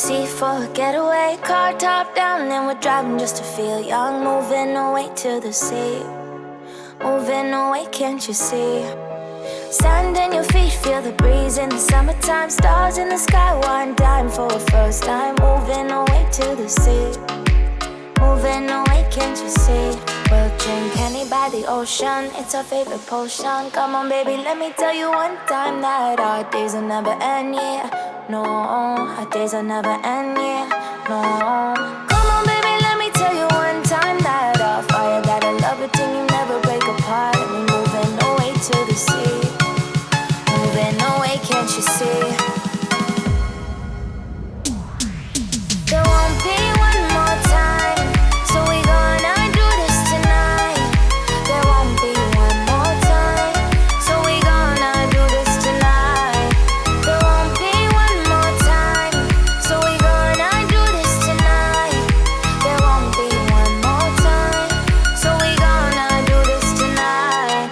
sea for a getaway. Car top down and we're driving just to feel young. Moving away to the sea. Moving away, can't you see? Sand in your feet, feel the breeze in the summertime. Stars in the sky, one dime for a first time. Moving away to the sea. Moving away, can't you see? We'll drink honey by the ocean, it's our favorite potion. Come on baby, let me tell you one time that our days will never end, yeah. No, our days will never end, yeah. No. Come on baby, let me tell you one time that our fire got a love routine, you never break apart. And we're moving away to the sea. Moving away, can't you see? There won't be one more time, so we gonna do this tonight. There won't be one more time, so we gonna do this tonight. There won't be one more time, so we gonna do this tonight. There won't be one more time, so we gonna do this tonight.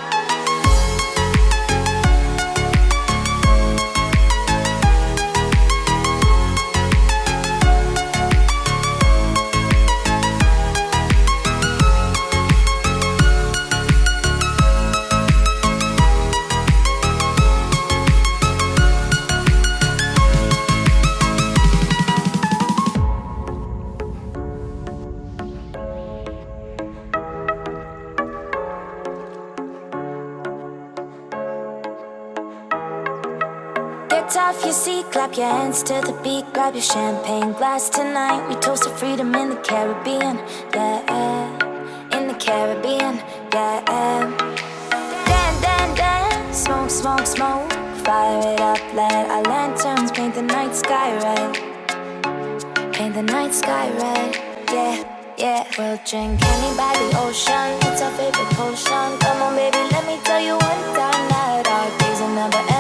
Get off your seat, clap your hands to the beat. Grab your champagne glass tonight. We toast to freedom in the Caribbean, yeah. In the Caribbean, yeah. Dance, dance, dance, smoke, smoke, smoke. Fire it up, let our lanterns paint the night sky red. Paint the night sky red, yeah, yeah. We'll drink honey by the ocean, it's our favorite potion. Come on baby, let me tell you one time that our days will never end.